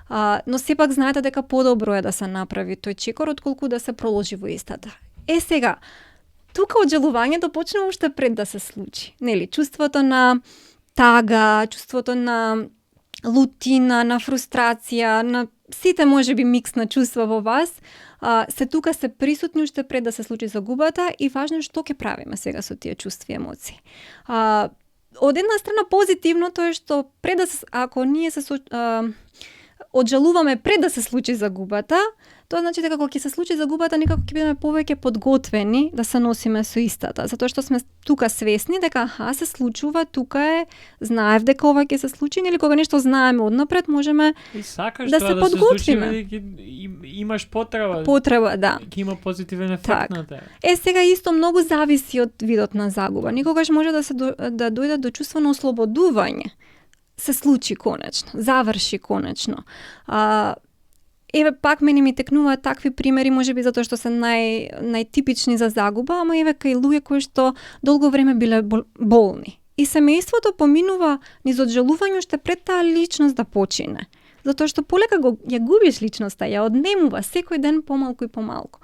Но сепак знаете дека подобро е да се направи тој чекор отколку да се проложи во истата. Сега, тука оджалувањето почнува уште пред да се случи. Нели, чувството на тага, чувството на лутина, на фрустрација, на сите можеби микс на чувства во вас, се тука се присутни уште пред да се случи загубата и важно е што ќе правиме сега со тие чувства и емоции. Од една страна позитивното е што ако ние се оджалуваме пред да се случи загубата, тоа значи дека кога ќе се случи загубата некако ќе бидеме повеќе подготвени да се носиме со истата, затоа што сме тука свесни дека се случува, тука е, знаев дека ова ќе се случи, или кога нешто знаеме однапред можеме да се подготвиме. Имаш потреба. Да. Ќе има позитивен ефект на тебе. Сега исто многу зависи од видот на загуба. Никогаш може да дојде до чувство на ослободување. Се случи конечно, заврши конечно. Пак мене ми текнуваат такви примери, можеби затоа што се најтипични за загуба, ама кај луѓе кои што долго време биле болни. И семејството поминува низ оджалување уште пред таа личност да почине. Затоа што полека ја губиш личноста, ја однемува секој ден помалку и помалку.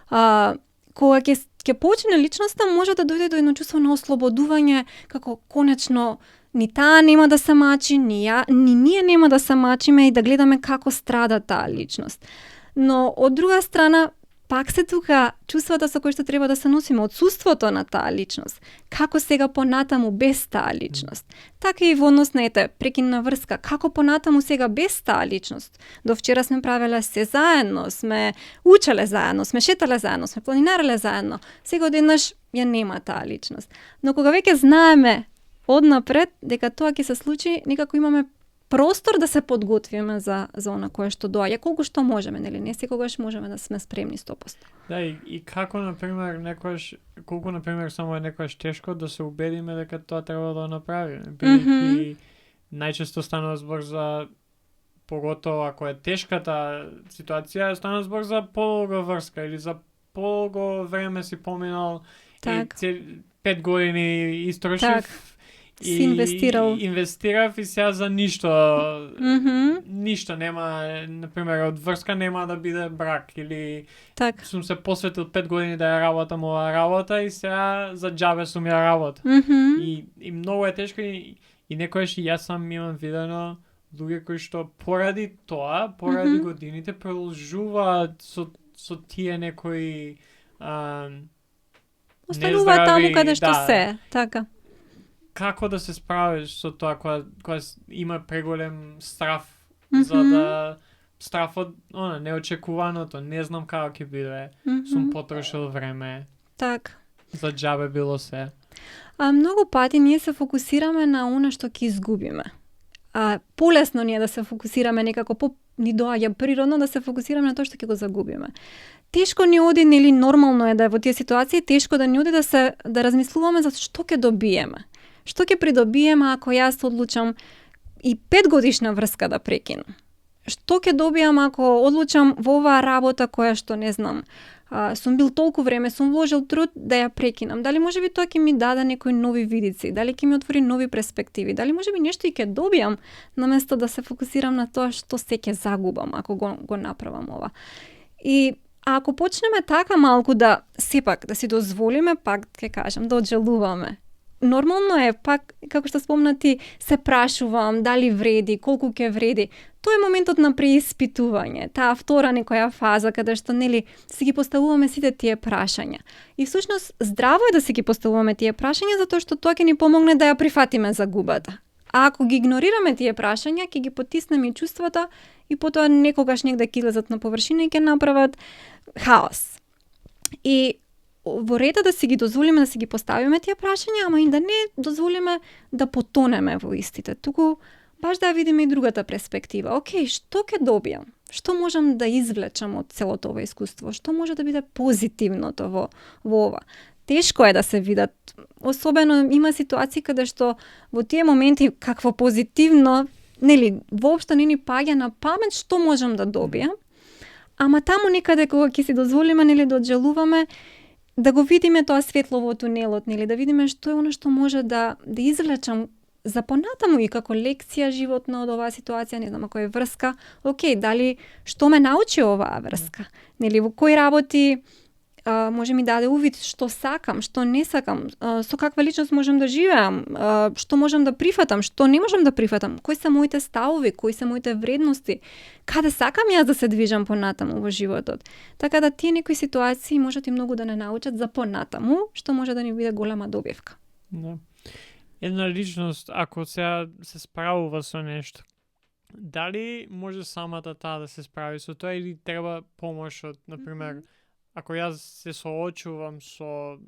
Кога ќе почине личноста, може да дојде до едно чувство на ослободување, како конечно ни таа нема да се мачи, ни ние нема да се мачиме и да гледаме како страда таа личност. Но од друга страна, пак се тука чувствата со кои што треба да се носиме, отсуството на таа личност. Како сега понатаму без таа личност. Така и во однос на прекинна врска, како понатаму сега без таа личност. До вчера сме правеле се заедно, сме учеле заедно, сме шетале заедно, сме планинарале заедно. Сега одеднаш ја нема таа личност. Но кога веќе знаеме однапред дека тоа ќе се случи, некако имаме простор да се подготвиме за она кое што доаѓа, колку што можеме, нели? Не секогаш можеме да сме спремни 100%. Да, и како например колку например само е некогаш тешко да се убедиме дека тоа треба да направиме. Бидејќи најчесто станува збор за, поготово ако е тешката ситуација, станува збор за подолга врска или за подолго време си поминал, и 5 години истрошив. Си инвестирав и сега за ништо. Ништо нема, например, од врска нема да биде брак или сум се посветил 5 години да ја работам оваа работа и сега за џабе сум ја работа. И многу е тешко и некојаш и јас сам имам видено луѓе кои што поради тоа, поради годините продолжуваат со тие некои останува таму каде што се, така. Како да се справиш со тоа кога има преголем страф, за да страфот, неочекуваното, не знам како ќе биде, сум потрошил време. За џабе било се. Многу пати ние се фокусираме на она што ќе изгубиме. Полесно ни е да се фокусираме некако, ни доаѓа природно да се фокусираме на тоа што ќе го загубиме. Тешко ни оди, нели нормално е да е во тие ситуации, тешко да ни оди да размислуваме за што ќе добиеме. Што ќе придобием ако јас одлучам и 5-годишна врска да прекинам? Што ќе добиам ако одлучам во оваа работа која што не знам, сум бил толку време, сум вложил труд да ја прекинам. Дали можеби тоа ќе ми даде некои нови видици, дали ќе ми отвори нови перспективи, дали можеби нешто и ќе добиам наместо да се фокусирам на тоа што се ќе загубам ако го направам ова. И ако почнеме така малку да сепак да си дозволиме, пак ќе кажам, да оджалуваме. Нормално е, пак, како што спомнати, се прашувам дали вреди, колку ќе вреди. Тоа е моментот на преиспитување, таа втора некоја фаза каде што нели си ги поставуваме сите тие прашања. И всушност здраво е да си ги поставуваме тие прашања затоа што тоа ќе ни помогне да ја прифатиме загубата. А ако ги игнорираме тие прашања, ќе ги потиснеме и чувствата и потоа некогаш негде ќе излезат на површина и ќе направат хаос. И во реда да си ги дозволиме да си ги поставиме тие прашања, ама и да не дозволиме да потонеме во истите. Туку баш да ја видиме и другата перспектива. Океј, што ќе добиам? Што можам да извлечам од целото ова искуство? Што може да биде позитивното во ова? Тешко е да се видат. Особено има ситуации каде што во тие моменти какво позитивно, нели, воопшто не ни паѓа на памет што можам да добиам. Ама таму некаде кога ќе си дозволиме, нели, да оджалуваме, да го видиме тоа светло во тунелот, нели, да видиме што е она што може да извлечам за понатаму и како лекција животна од оваа ситуација, не знам, ако е врска, океј, дали што ме научи оваа врска? Нели, во кои работи може ми даде увид што сакам, што не сакам, со каква личност можам да живеам, што можам да прифатам, што не можам да прифатам, кои се моите ставови, кои се моите вредности, каде сакам јас да се движам понатаму во животот. Така да тие некои ситуации можат и многу да не научат за понатаму, што може да ни биде голема добивка. Да. Една личност, ако сега се справува со нешто, дали може самата таа да се справи со тоа или треба помош од, например, ако јас се соочувам со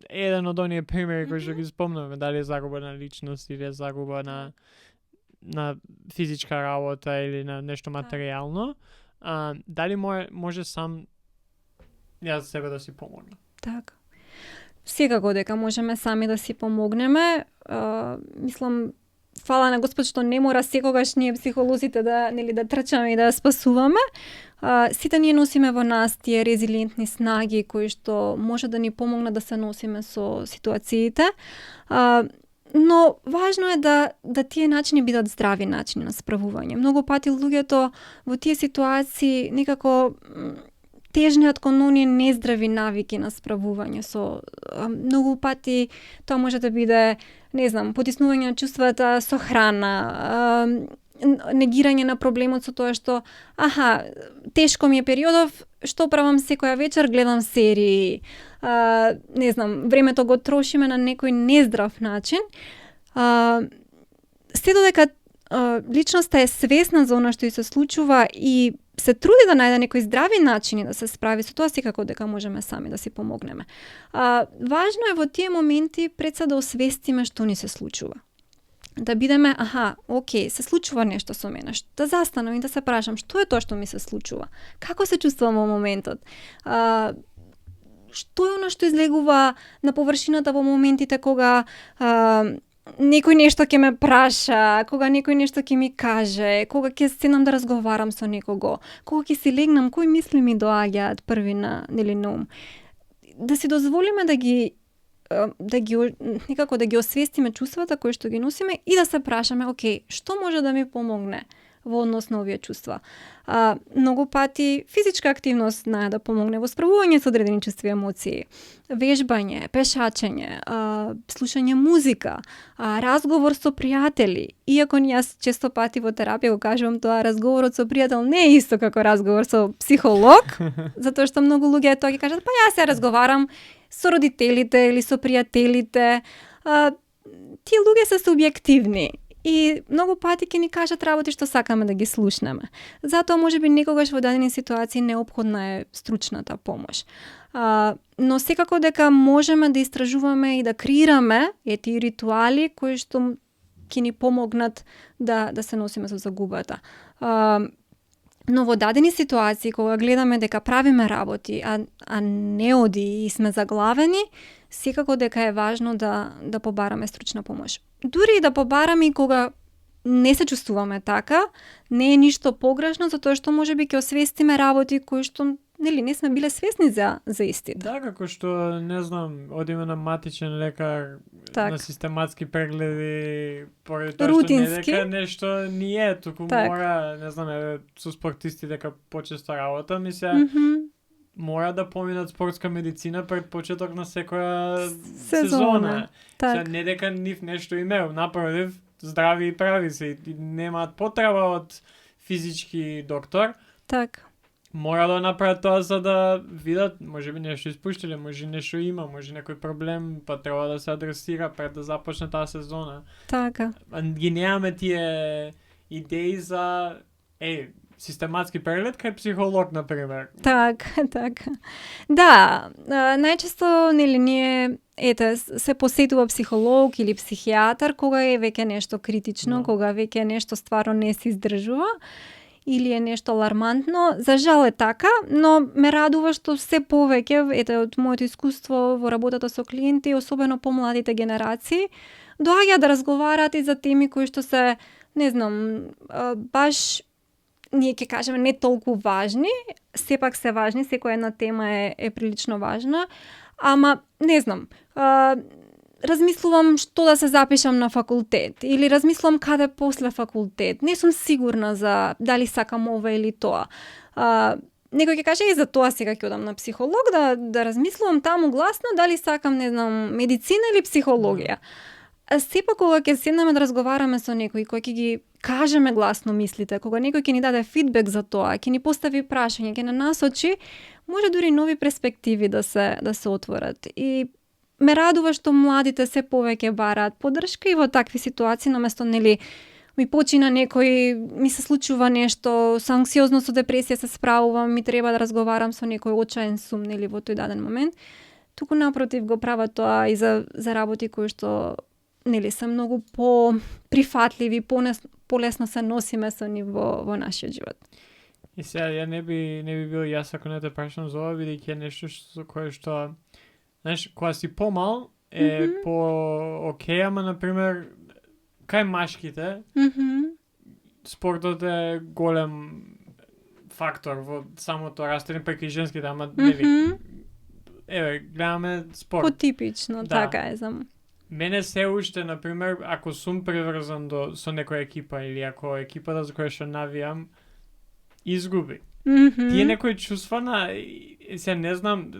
еден од оние примери кои што ги спомнавме, дали е загуба на личност или е загуба на физичка работа или на нешто материјално, дали може сам јас себе да си помогнам? Така. Секако дека можеме сами да си помогнеме. Мислам, фала на Господ што не мора секогаш ние психолозите да трчаме и да спасуваме. Сите ние носиме во нас тие резилиентни снаги кои што може да ни помогнат да се носиме со ситуациите. Но важно е да тие начини бидат здрави начини на справување. Многу пати луѓето во тие ситуации некако тежнеат кон оние нездрави навики на справување со многу пати тоа може да биде, не знам, потиснување на чувствата со храна, негирање на проблемот со тоа што тешко ми е периодов, што правам секоја вечер, гледам серии, не знам, времето го трошиме на некој нездрав начин. Се додека личноста е свесна за она што и се случува и се труди да најде некои здрави начини да се справи со тоа, секако дека можеме сами да си помогнеме. Важно е во тие моменти пред се да освестиме што ни се случува. Да бидеме, океј, се случува нешто со мене, да застанам и да се прашам што е тоа што ми се случува, како се чувствувам во моментот, што е она што излегува на површината во моментите кога некој нешто ќе ме праша, кога некој нешто ќе ми каже, кога ќе седнам да разговарам со некого, кога ќе си легнам, кои мисли ми доаѓаат први на ум. Да си дозволиме некако да ги освестиме чувствата кои што ги носиме и да се прашаме, океј, што може да ми помогне во однос на овие чувства. Многу пати физичка активност знае да помогне во справување со одредени чувства и емоции. Вежбање, пешачење, слушање музика, разговор со пријатели. Иако јас често пати во терапија го кажувам тоа, разговорот со пријател не е исто како разговор со психолог, затоа што многу луѓе тоа ги кажат, јас се разговарам со родителите или со пријателите. Тие луѓе се субјективни. И многу пати ќе ни кажат работи што сакаме да ги слушнеме. Затоа можеби некогаш во дадени ситуации неопходна е стручната помош. Но секако дека можеме да истражуваме и да креираме тие ритуали кои што ќе ни помогнат да се носиме со загубата. Но во дадени ситуации, кога гледаме дека правиме работи, а не оди и сме заглавени, секако дека е важно да побараме стручна помош. Дури и да побараме и кога не се чувствуваме така, не е ништо погрешно, затоа што можеби ќе освестиме работи кои што не сме биле свесни за истите. Да, како што, не знам, одиме на матичен лекар, Так. на систематски прегледи, поради тоа Рутински. што не дека нешто не е, туку Так. мора, не знам, со спортисти дека почесто работа, мора да поминат спортска медицина пред почеток на секоја сезона. Так. Сега, не дека нив нешто имеу, напротив, здрави и прави се и немаат потреба од физички доктор. Так. Мора да направат тоа за да видат, може би нешто испуштиле, може нешто има, може некој проблем, па треба да се адресира пред да започне таа сезона. Така. Ги немаме тие идеи за систематски преглед кај психолог, например. Так. Да, најчесто ние се посетува психолог или психијатар кога е веќе нешто критично, Да. кога веќе нешто стварно не се издржува или е нешто алармантно. За жал е така, но ме радува што се повеќе, од моето искуство во работата со клиенти, особено помладите генерации, доаѓаат да разговараат и за теми кои што се, не знам, баш ние ќе кажеме не толку важни, сепак се важни, секоја една тема е прилично важна, ама не знам, размислувам што да се запишам на факултет или размислувам каде после факултет. Не сум сигурна за дали сакам ова или тоа. Некој ќе каже и за тоа сега ќе одам на психолог да размислувам таму гласно дали сакам, не знам, медицина или психологија. Сепак кога ќе седнеме да разговараме со некој, кога ќе ги кажеме гласно мислите, кога некој ќе ни даде фидбек за тоа, ќе ни постави прашање, ќе не насочи, може дури нови перспективи да се отворат. И ме радува што младите се повеќе бараат поддршка и во такви ситуации, наместо ми почина некој, ми се случува нешто, со анксиозност, со депресија се справувам, ми треба да разговарам со некој очаен сум, во тој даден момент. Туку напротив го прават тоа и за работи кои што се многу по-прифатливи, полесно се носиме со нив во нашиот живот. И сега, ја не би бил јас ако не те прашам за ова, бидејќи е нешто со кое што, знаеш, кога си помал, е по-окей, ама, например, кај машките, спортот е голем фактор во самото растење, преки женските, ама, гледаме спорт. Потипично, Да. така е за Мене се уште, например, ако сум приврзан со некоја екипа или ако екипата за која што навијам изгуби. Тие некои чувства се не знам,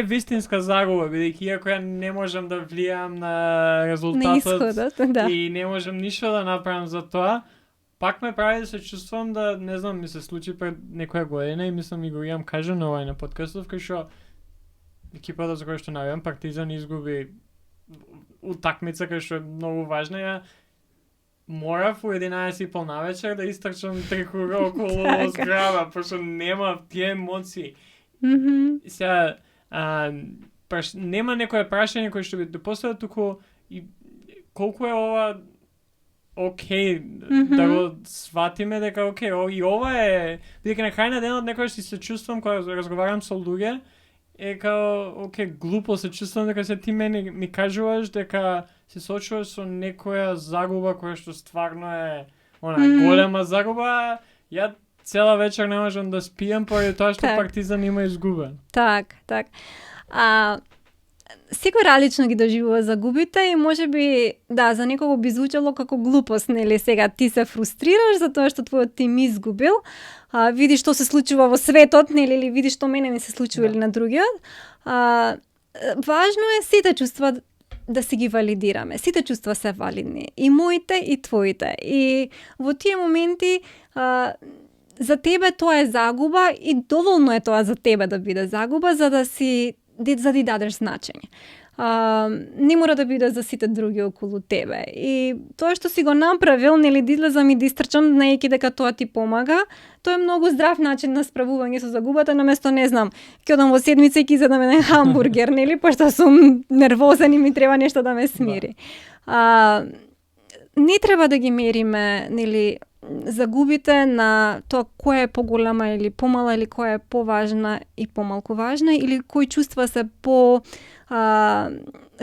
вистинска загуба, бидејќи иако ја не можам да влијам на резултатот и не можам ништо да направам за тоа, пак ме прави да се чувствам да, не знам, ми се случи пред некоја година и мислам и го имам кажано овај на подкастов, кај што екипата за која што навијам, Партизан, изгуби утакмица кај што е многу важна, ја морав у 11:30 навечер да истрчам 3 круга околу зграда, пошто нема тие емоции. Сега, нема некое прашање кој што би те поставил, туку и колку е ова окей, да го сватиме дека окей, и ова е, бидејќи на крај на денот некој што се чувствам кога разговарам со луѓе, е као, глупо се чувствам дека се ти мене ми кажуваш дека се соочуваш со некоја загуба која што стварно е голема загуба, ја цела вечер не можам да спијам поради тоа што Партизан има изгубен. Так. Секој различно ги доживува загубите и можеби, да, за некого би звучало како глупост, сега ти се фрустрираш за тоа што твојот тим изгубил, видиш што се случува во светот, или видиш што мене ми се случува или на другиот. Важно е сите чувства да си ги валидираме. Сите чувства се валидни. И моите, и твоите. И во тие моменти за тебе тоа е загуба и доволно е тоа за тебе да биде загуба, за да ти дадеш значење. Не мора да биде за сите други околу тебе. И тоа што си го направил, да излезам и да истрчам, знаејќи дека тоа ти помага, тоа е многу здрав начин на справување со загубата, наместо, не знам, ќе одам во седмица и ќе изедам еден хамбургер, пошто сум нервозен и ми треба нешто да ме смири. Не треба да ги мериме, загубите на тоа која е поголема или помала, или која е поважна и помалку важна, или кои чувства се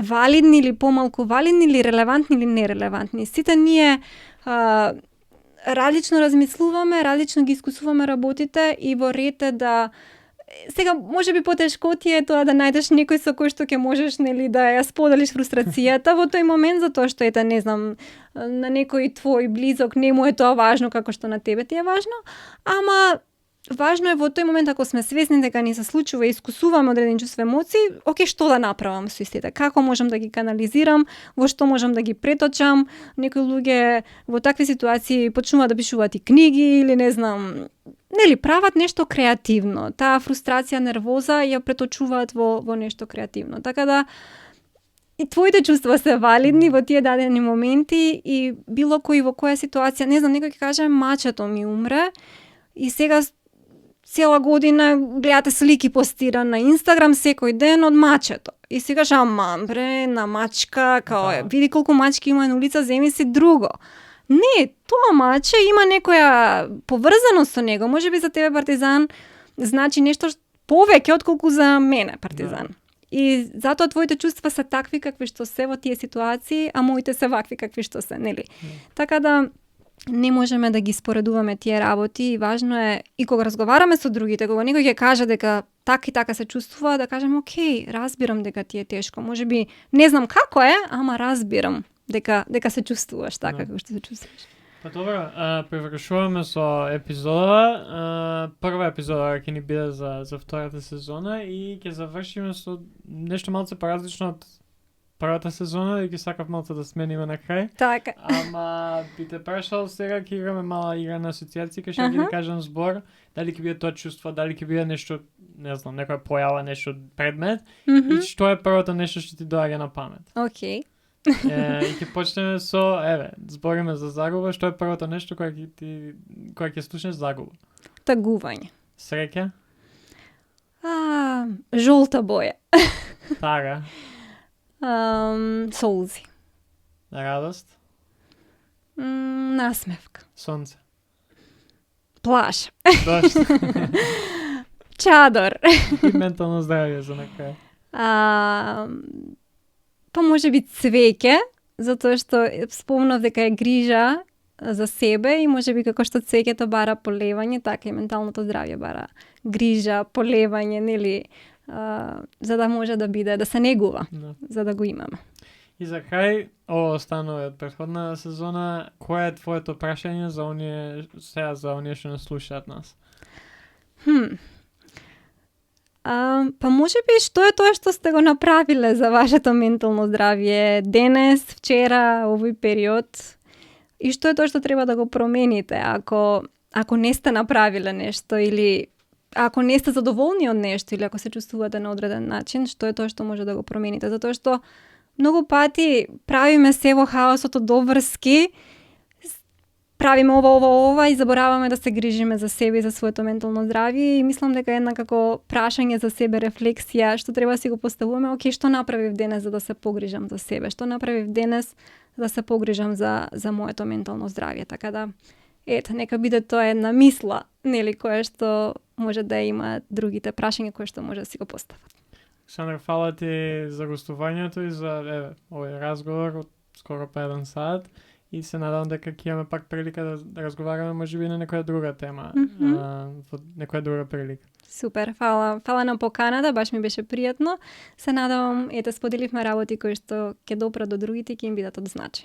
валидни или помалку валидни, или релевантни или нерелевантни. Сите ние различно размислуваме, различно ги искусуваме работите и во ред е да сега може би потешко ти е тоа да најдеш некој со кој што ќе можеш нели да ја споделиш фрустрацијата во тој момент, затоа што ете не знам на некој твој близок не му е тоа важно како што на тебе ти е важно, ама важно е во тој момент ако сме свесни дека ни се случува и искусуваме одредени чувства емоции, оке што да направам со истите, како можам да ги канализирам, во што можам да ги преточам. Некои луѓе во такви ситуации почнуваат да пишуваат и книги или не знам, нели прават нешто креативно. Таа фрустрација, нервоза ја преточуваат во нешто креативно. Така да и твоите чувства се валидни во тие дадени моменти и било кој во која ситуација, не знам, некој ќе каже мачето ми умре и сега цела година гледате слики постира на Инстаграм секој ден од мачето. И си кажа, бре, на мачка, као, види колку мачки има на улица, земи си друго. Не, тоа маче има некоја поврзаност со него. Може би за тебе партизан значи нешто повеќе отколку за мене партизан. Да. И затоа твоите чувства се такви какви што се во тие ситуации, а моите се вакви какви што се, нели? Така да не можеме да ги споредуваме тие работи и важно е и кога разговараме со другите, кога некој ќе каже дека така и така се чувствува, да кажеме окей, разбирам дека ти е тешко. Може би не знам како е, ама разбирам дека се чувствуваш така како што се чувствуваш. Па добро, привршуваме со епизода. Прва епизода ќе ни биде за втората сезона и ќе завршиме со нешто малце поразлично од првата сезона и ги сакав малце да смениме на крај. Така. Ама би те прашал сега ќе играме мала игра на асоцијации, кај што ќе ви кажам збор, дали ќе биде тоа чувство, дали ќе биде нешто, не знам, некоја појава, нешто предмет и што е првото нешто што ти доаѓа на памет. Окей. И ќе почнеме со, збориме за загуба, што е првото нешто кое ќе слушнеш загуба? Тагување. Среќа? Жолта боја. Тага. Солзи. Радост? Насмевка. Сонце? Плаша. Дошт? Чадор. И ментално здравје за на крај. Па може би цвеќе, затоа што спомнав дека е грижа за себе и може би како што цвеќето бара полевање, така и менталното здравје бара грижа, полевање, нели, за да може да биде, да се негува, за да го имаме. И за крај, ово останува од претходна сезона, кое е твоето прашање за оние што не слушаат нас? Па може би што е тоа што сте го направиле за вашето ментално здравје денес, вчера, овој период и што е тоа што треба да го промените ако не сте направиле нешто или ако не сте задоволни од нешто или ако се чувствувате на одреден начин, што е тоа што може да го промените, затоа што многу пати правиме се во хаосот од обврски, правиме ова и забораваме да се грижиме за себе и за своето ментално здравје и мислам дека една како прашање за себе, рефлексија, што треба да си го поставуваме, окей, што направив денес за да се погрижам за себе, што направив денес за да се погрижам за моето ментално здравје, така да нека биде тоа една мисла, нели, која што може да има другите прашања кои што може да си го постават. Сандра, фала ти за гостувањето и за овој разговор од скоро па 1 сат. И се надам дека ќе имаме пак прилика да разговараме можеби на некоја друга тема, во некоја друга прилика. Супер, фала на поканата, баш ми беше пријатно. Се надевам, споделивме работи кои што ќе допрат до другите и ќе им бидат од значај.